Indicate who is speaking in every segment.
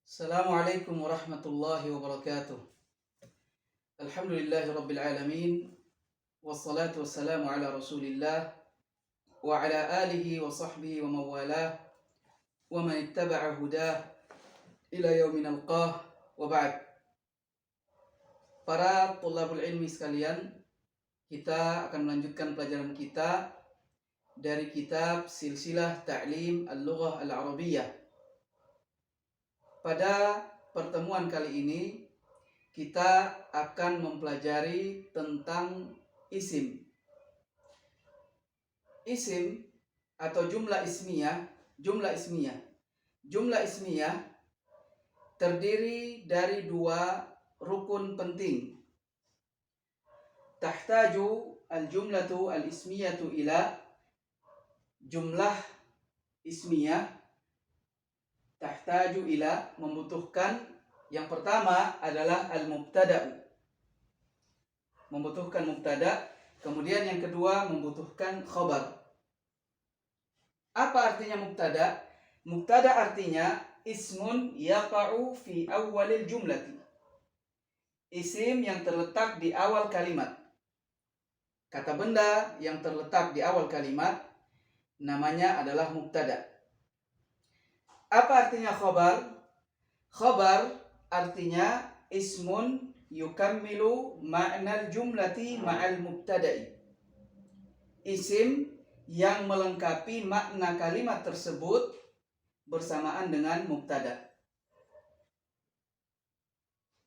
Speaker 1: Assalamualaikum warahmatullahi wabarakatuh. Alhamdulillahi rabbil alamin. Wassalatu wassalamu ala rasulillah wa ala alihi wa sahbihi wa mawalah wa man ittaba'a hudah ila yaumin alqah wa ba'd. Para thalabul ilmi sekalian, kita akan melanjutkan pelajaran kita dari kitab Silsilah Ta'lim Al-Lughah Al-Arabiyyah. Pada pertemuan kali ini kita akan mempelajari tentang isim. Isim atau jumlah ismiyah terdiri dari dua rukun penting. Tahtaju al-jumlatu al-ismiyatu ila jumlah ismiyah. Tahtaju ila membutuhkan, yang pertama adalah al-mubtada'u, membutuhkan mubtada'. Kemudian yang kedua membutuhkan khabar. Apa artinya mubtada'? Mubtada' artinya ismun yaqa'u fi awwalil jumlati, isim yang terletak di awal kalimat. Kata benda yang terletak di awal kalimat namanya adalah mubtada'. Apa artinya khabar? Khabar artinya ismun yukammilu ma'nal jumlati ma'al mubtada'i, isim yang melengkapi makna kalimat tersebut bersamaan dengan mubtada'.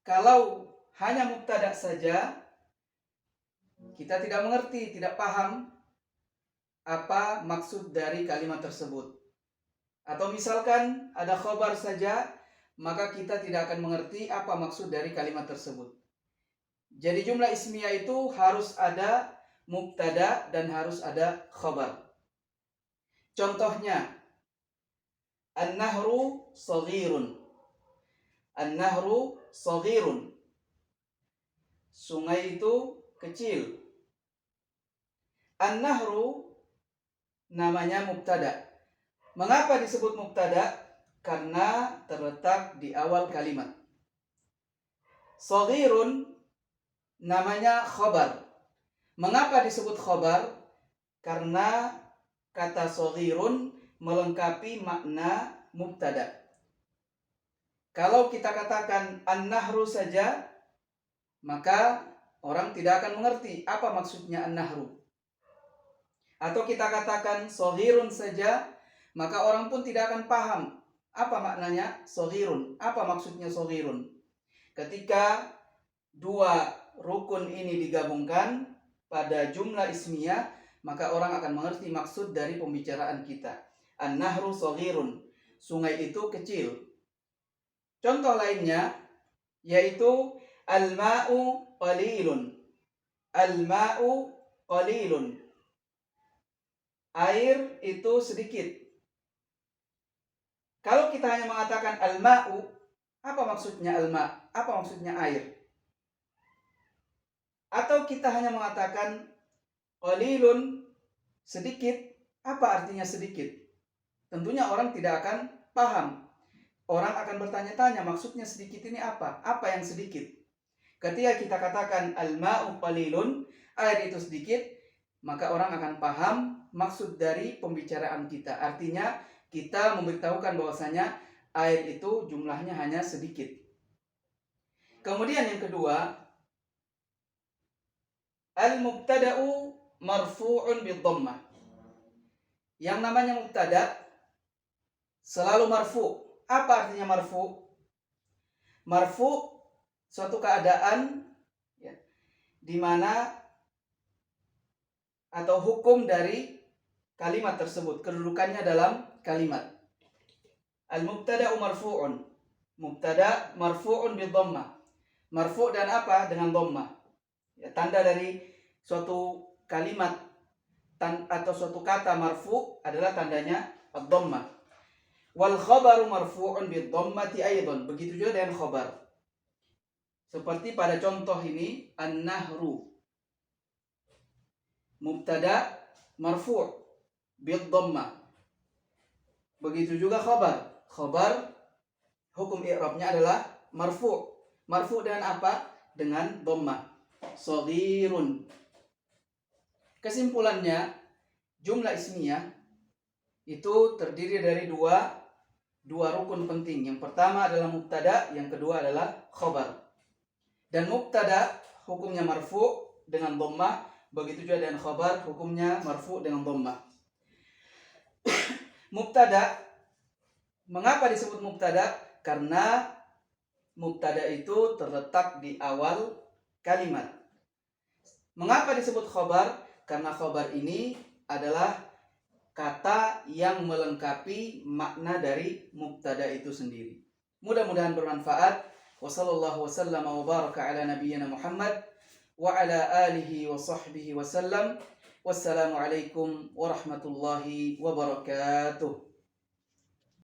Speaker 1: Kalau hanya mubtada' saja, kita tidak mengerti, tidak paham apa maksud dari kalimat tersebut. Atau misalkan ada khabar saja, maka kita tidak akan mengerti apa maksud dari kalimat tersebut. Jadi jumlah ismiyah itu harus ada mubtada dan harus ada khabar. Contohnya, an-nahru saghirun. An-nahru saghirun. Sungai itu kecil. An-nahru namanya mubtada. Mengapa disebut mubtada? Karena terletak di awal kalimat. Shaghirun namanya khabar. Mengapa disebut khabar? Karena kata shaghirun melengkapi makna mubtada. Kalau kita katakan an-nahru saja, maka orang tidak akan mengerti apa maksudnya an-nahru. Atau kita katakan shaghirun saja, maka orang pun tidak akan paham apa maknanya shaghirun, apa maksudnya shaghirun. Ketika dua rukun ini digabungkan pada jumlah ismiyah, maka orang akan mengerti maksud dari pembicaraan kita. An-nahru shaghirun, sungai itu kecil. Contoh lainnya yaitu al-ma'u qalilun. Al-ma'u qalilun, air itu sedikit. Kalau kita hanya mengatakan al-ma'u, apa maksudnya al-ma'? Apa maksudnya air? Atau kita hanya mengatakan qalilun, sedikit, apa artinya sedikit? Tentunya orang tidak akan paham. Orang akan bertanya-tanya maksudnya sedikit ini apa? Apa yang sedikit? Ketika kita katakan al-ma'u qalilun, air itu sedikit, maka orang akan paham maksud dari pembicaraan kita. Artinya kita memberitahukan bahwasanya air itu jumlahnya hanya sedikit. Kemudian yang kedua, al-mubtada'u marfu'un bid-dhammah. Yang namanya mubtada' selalu marfu'. Apa artinya marfu'? Marfu' suatu keadaan ya, di mana atau hukum dari kalimat tersebut, kedudukannya dalam kalimat. Al-mubtada'u marfu'un. Mubtada' marfu'un bid-dhammah. Marfu' dan apa? Dengan dhammah. Ya, tanda dari suatu kalimat atau suatu kata marfu' adalah tandanya ad-dhammah. Wal khabaru marfu'un bid-dhammati aidan. Begitu juga dengan khabar. Seperti pada contoh ini, an-nahru. Mubtada' marfu' bid-dhammah. Begitu juga khabar. Khabar hukum i'rabnya adalah marfu'. Marfu' dengan apa? Dengan dhammah. Shaghirun. Kesimpulannya, jumlah ismiyah itu terdiri dari dua rukun penting. Yang pertama adalah mubtada, yang kedua adalah khabar. Dan mubtada hukumnya marfu' dengan dhammah, begitu juga dengan khabar hukumnya marfu' dengan dhammah. Mubtada, mengapa disebut mubtada? Karena mubtada itu terletak di awal kalimat. Mengapa disebut khabar? Karena khabar ini adalah kata yang melengkapi makna dari mubtada itu sendiri. Mudah-mudahan bermanfaat. Wassallallahu wasallam wa baraka ala nabiyyina Muhammad wa ala alihi wa sahbihi wasallam. Wassalamualaikum warahmatullahi wabarakatuh.